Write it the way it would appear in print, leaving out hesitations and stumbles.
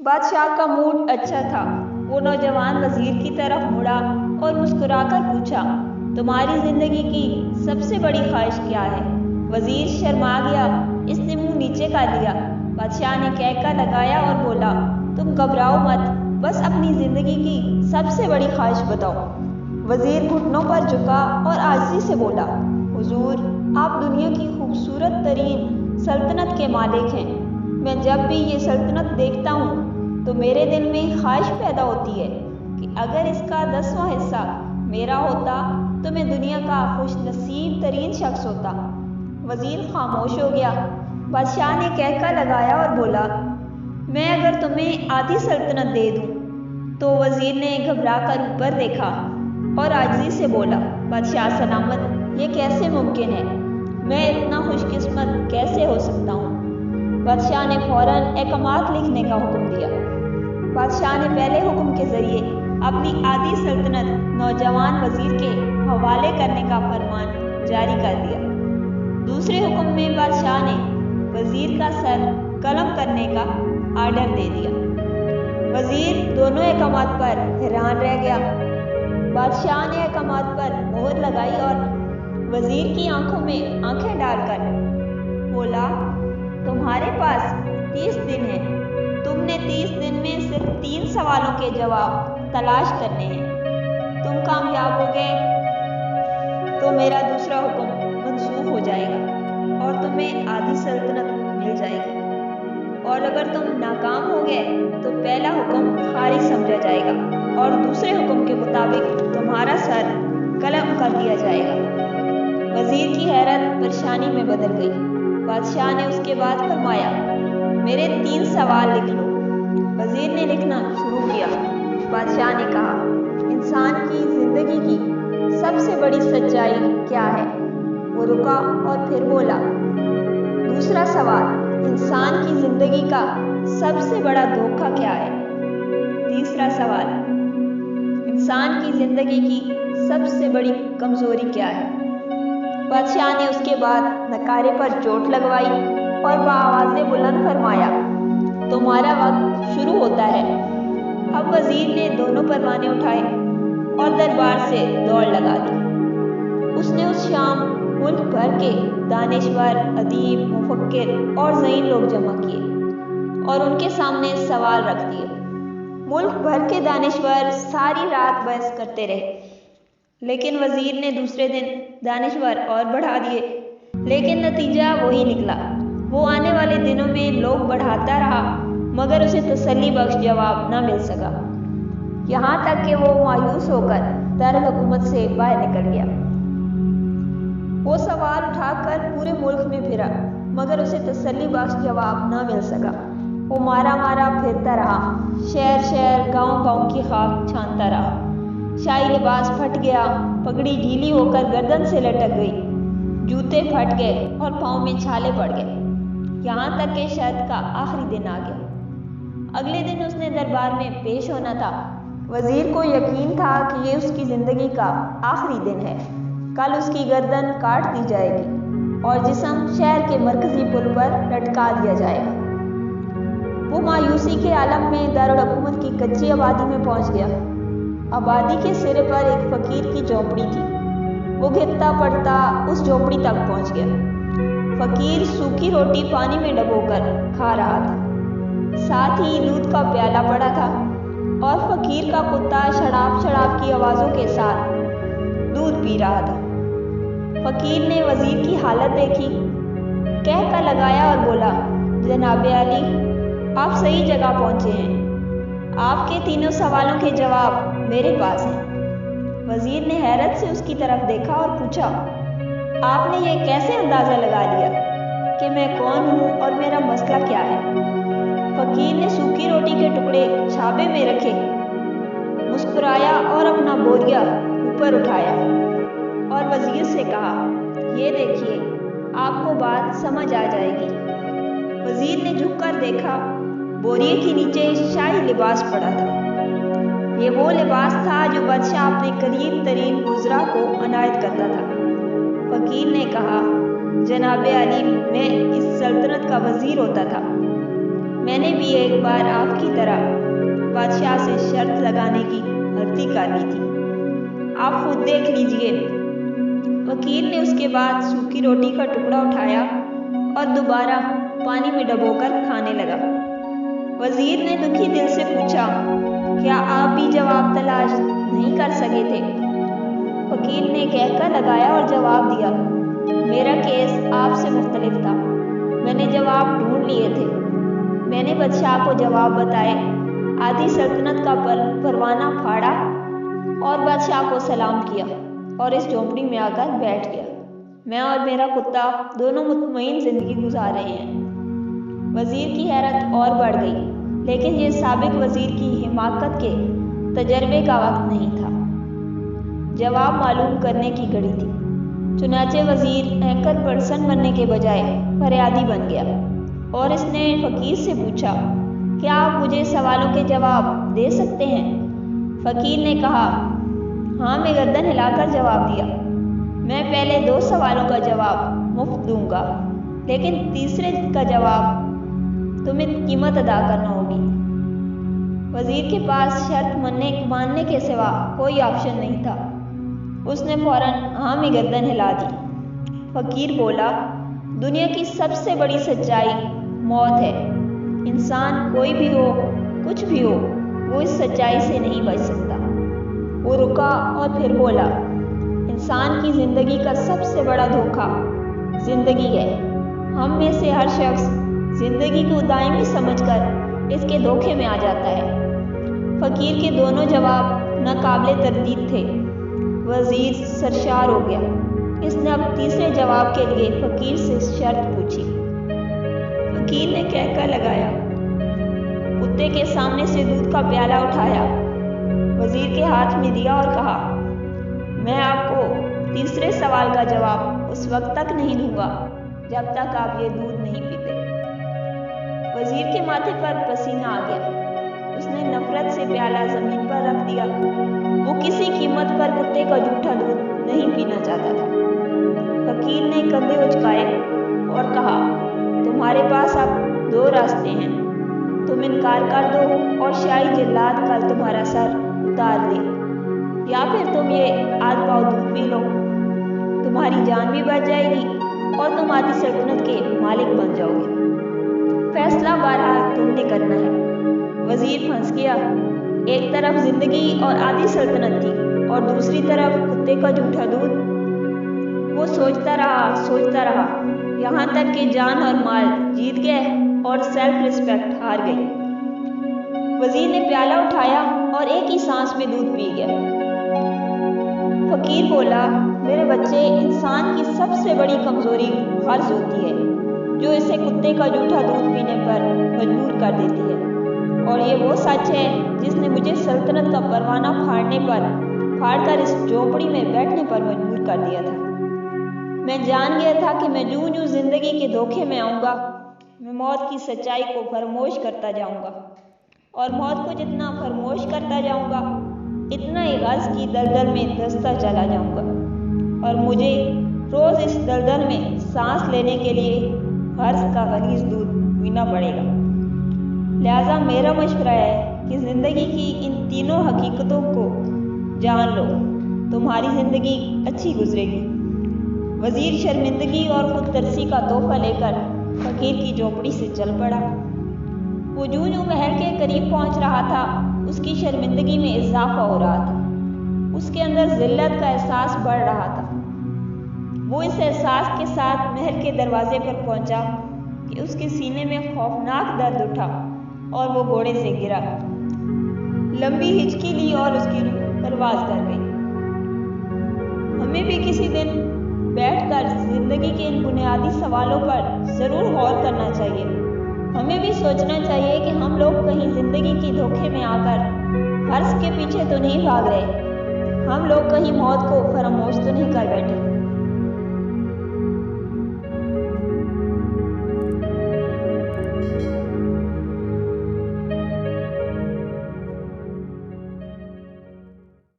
बादशाह का मूड अच्छा था। वो नौजवान वजीर की तरफ मुड़ा और मुस्कुराकर पूछा, तुम्हारी जिंदगी की सबसे बड़ी ख्वाहिश क्या है? वजीर शर्मा गया। इसने मुंह नीचे कर लिया। बादशाह ने कहका लगाया और बोला, तुम घबराओ मत, बस अपनी जिंदगी की सबसे बड़ी ख्वाहिश बताओ। वजीर घुटनों पर झुका और आजिज़ी से बोला, हुजूर, आप दुनिया की खूबसूरत तरीन सल्तनत के मालिक हैं। मैं जब भी ये सल्तनत देखता हूँ तो मेरे दिल में ख्वाहिश पैदा होती है कि अगर इसका 10वां हिस्सा मेरा होता तो मैं दुनिया का खुश नसीब तरीन शख्स होता। वजीर खामोश हो गया। बादशाह ने कहका लगाया और बोला, मैं अगर तुम्हें आधी सल्तनत दे दूं। तो वजीर ने घबरा कर ऊपर देखा और आजिज़ी से बोला, बादशाह सलामत, ये कैसे मुमकिन है? मैं इतना खुशकिस्मत कैसे हो सकता हूँ? बादशाह ने फौरन अहकामात लिखने का हुक्म दिया। बादशाह ने पहले हुक्म के जरिए अपनी आधी सल्तनत नौजवान वजीर के हवाले करने का फरमान जारी कर दिया। दूसरे हुक्म में बादशाह ने वजीर का सर कलम करने का आर्डर दे दिया। वजीर दोनों अहकामात पर हैरान रह गया। बादशाह ने अहकामात पर मोहर लगाई और वजीर की आंखों में आंखें डालकर बोला, तुम्हारे पास 30 दिन है। तुमने 30 दिन में सिर्फ 3 सवालों के जवाब तलाश करने हैं। तुम कामयाब हो गए तो मेरा दूसरा हुक्म मंसूख हो जाएगा और तुम्हें आधी सल्तनत मिल जाएगी, और अगर तुम नाकाम हो गए तो पहला हुक्म खारिज समझा जाएगा और दूसरे हुक्म के मुताबिक तुम्हारा सर कलम कर दिया जाएगा। वजीर की हैरत परेशानी में बदल गई। बादशाह ने उसके बाद फरमाया, मेरे 3 सवाल लिख लो। वजीर ने लिखना शुरू किया। बादशाह ने कहा, इंसान की जिंदगी की सबसे बड़ी सच्चाई क्या है? वो रुका और फिर बोला, दूसरा सवाल, इंसान की जिंदगी का सबसे बड़ा धोखा क्या है? तीसरा सवाल, इंसान की जिंदगी की सबसे बड़ी कमजोरी क्या है? बादशाह ने उसके बाद नकारे पर चोट लगवाई और बआवाज़े बुलंद फरमाया, तुम्हारा वक्त शुरू होता है। अब वजीर ने दोनों परवाने उठाए और दरबार से दौड़ लगा दी। उसने उस शाम मुल्क भर के दानिश्वर, अदीब, मुफक्किर और ज़हीन लोग जमा किए और उनके सामने सवाल रख दिए। मुल्क भर के दानिश्वर सारी रात बहस करते रहे, लेकिन वजीर ने दूसरे दिन दानिश्वर और बढ़ा दिए, लेकिन नतीजा वही निकला। वो आने वाले दिनों में लोग बढ़ाता रहा, मगर उसे तसल्ली बख्श जवाब न मिल सका। यहाँ तक कि वो मायूस होकर दारुल हुकूमत से बाहर निकल गया। वो सवाल उठाकर पूरे मुल्क में फिरा, मगर उसे तसल्ली बख्श जवाब न मिल सका। वो मारा मारा फिरता रहा, शहर शहर, गांव गांव की खाक छानता रहा। शाही लिबास फट गया, पगड़ी ढीली होकर गर्दन से लटक गई, जूते फट गए और पाँव में छाले पड़ गए। यहाँ तक कि शरत का आखिरी दिन आ गया। अगले दिन उसने दरबार में पेश होना था। वजीर को यकीन था कि ये उसकी जिंदगी का आखिरी दिन है। कल उसकी गर्दन काट दी जाएगी और जिस्म शहर के मरकजी पुल पर लटका दिया जाएगा। वो मायूसी के आलम में दारुल हुकूमत की कच्ची आबादी में पहुंच गया। आबादी के सिरे पर एक फकीर की झोपड़ी थी। वो गिरता पड़ता उस झोपड़ी तक पहुंच गया। फकीर सूखी रोटी पानी में डुबोकर खा रहा था, साथ ही दूध का प्याला पड़ा था और फकीर का कुत्ता शराब शराब की आवाज़ों के साथ दूध पी रहा था। फकीर ने वजीर की हालत देखी, कहका लगाया और बोला, जनाबे अली, आप सही जगह पहुंचे हैं। आपके तीनों सवालों के जवाब मेरे पास हैं। वजीर ने हैरत से उसकी तरफ देखा और पूछा, आपने ये कैसे अंदाज़ा लगा लिया कि मैं कौन हूँ और मेरा मसला क्या है? फकीर ने सूखी रोटी के टुकड़े छाबे में रखे, मुस्कुराया और अपना बोरिया ऊपर उठाया और वजीर से कहा, ये देखिए, आपको बात समझ आ जाएगी। वजीर ने झुककर देखा, बोरिए के नीचे शाही लिबास पड़ा था। ये वो लिबास था जो बादशाह अपने करीब तरीन गुजरा को अनायत करता था। फकीर ने कहा, जनाबे अली, मैं इस सल्तनत का वजीर होता था। मैंने भी एक बार आपकी तरह बादशाह से शर्त लगाने की भर्ती कर ली थी। आप खुद देख लीजिए। वकील ने उसके बाद सूखी रोटी का टुकड़ा उठाया और दोबारा पानी में डुबोकर खाने लगा। वजीर ने दुखी दिल से पूछा, क्या आप भी जवाब तलाश नहीं कर सके थे? वकील ने कहकर लगाया और जवाब दिया, मेरा केस आपसे मुख्तलिफ था। मैंने जवाब ढूंढ लिए थे। मैंने बादशाह को जवाब बताए, आधी सल्तनत का परवाना फाड़ा और बादशाह को सलाम किया और इस झोंपड़ी में आकर बैठ गया। मैं और मेरा कुत्ता दोनों मुतमईन जिंदगी गुजार रहे हैं। वजीर की हैरत और बढ़ गई, लेकिन ये साबिक वजीर की हिमाकत के तजर्बे का वक्त नहीं था। जवाब मालूम करने की घड़ी थी। चुनाचे वजीर एंकर पर्सन बनने के बजाय फरियादी बन गया और इसने फकीर से पूछा, क्या आप मुझे सवालों के जवाब दे सकते हैं? फकीर ने कहा, हाँ। मैं गर्दन हिलाकर जवाब दिया, मैं पहले 2 सवालों का जवाब मुफ्त दूंगा, लेकिन तीसरे का जवाब तुम्हें कीमत अदा करना होगी। वजीर के पास शर्त मानने के सिवा कोई ऑप्शन नहीं था। उसने फौरन हाँ में गर्दन हिला दी। फकीर बोला, दुनिया की सबसे बड़ी सच्चाई मौत है। इंसान कोई भी हो, कुछ भी हो, वो इस सच्चाई से नहीं बच सकता। वो रुका और फिर बोला, इंसान की जिंदगी का सबसे बड़ा धोखा जिंदगी है। हम में से हर शख्स जिंदगी को दायमी समझकर इसके धोखे में आ जाता है। फकीर के दोनों जवाब नाकाबिले तरदीद थे। वजीर सरशार हो गया। इसने अब तीसरे जवाब के लिए फकीर से शर्त पूछी। फकीर ने कहकर लगाया, कुत्ते के सामने से दूध का प्याला उठाया, वजीर के हाथ में दिया और कहा, मैं आपको तीसरे सवाल का जवाब उस वक्त तक नहीं दूंगा जब तक आप ये दूध नहीं पीते। वजीर के माथे पर पसीना आ गया। उसने नफरत से प्याला जमीन पर रख दिया। वो किसी कीमत पर कुत्ते का जूठा दूध नहीं पीना चाहता था। फकीर ने कंधे उचकाए और कहा, तुम्हारे पास अब 2 रास्ते हैं। तुम इनकार कर दो और शाही जिल्लात कल तुम्हारा सर उतार दे, या फिर तुम ये आध पाव दूध पी लो। तुम्हारी जान भी बच जाएगी और तुम आधी सल्तनत के मालिक बन जाओगे। फैसला बहरहाल तुमने करना है। वजीर फंस गया। एक तरफ जिंदगी और आधी सल्तनत थी और दूसरी तरफ कुत्ते का जूठा दूध। वो सोचता रहा यहाँ तक कि जान और माल जीत गए और सेल्फ रिस्पेक्ट हार गई। वजीर ने प्याला उठाया और एक ही सांस में दूध पी गया। फकीर बोला, मेरे बच्चे, इंसान की सबसे बड़ी कमजोरी हर्ज होती है, जो इसे कुत्ते का जूठा दूध पीने पर मजबूर कर देती है। और ये वो सच है जिसने मुझे सल्तनत का परवाना फाड़कर इस झोपड़ी में बैठने पर मजबूर कर दिया था। मैं जान गया था कि मैं यूं यूं जिंदगी के धोखे में आऊंगा, मैं मौत की सच्चाई को फरमोश करता जाऊंगा और मौत को जितना फरमोश करता जाऊंगा, इतना ही गज की दलदल में धंसता चला जाऊंगा और मुझे रोज इस दलदल में सांस लेने के लिए हर्ष का गलीज दूध पीना पड़ेगा। लिहाजा मेरा मशवरा है कि जिंदगी की इन तीनों हकीकतों को जान लो, तुम्हारी जिंदगी अच्छी गुजरेगी। वजीर शर्मिंदगी और खुदतरसी का तोहफा लेकर फकीर की झोपड़ी से चल पड़ा। वो यूं यूं महल के करीब पहुंच रहा था, उसकी शर्मिंदगी में इजाफा हो रहा था। उसके अंदर जिल्लत का एहसास बढ़ रहा था। वो इस एहसास के साथ महल के दरवाजे पर पहुंचा कि उसके सीने में खौफनाक दर्द उठा और वो घोड़े से गिरा। लंबी हिचकी ली और उसकी रूह परवाज कर गई। हमें भी किसी दिन बैठकर जिंदगी के इन बुनियादी सवालों पर जरूर गौर करना चाहिए। हमें भी सोचना चाहिए कि हम लोग कहीं जिंदगी के धोखे में आकर हर्ष के पीछे तो नहीं भाग रहे। हम लोग कहीं मौत को फरामोश तो नहीं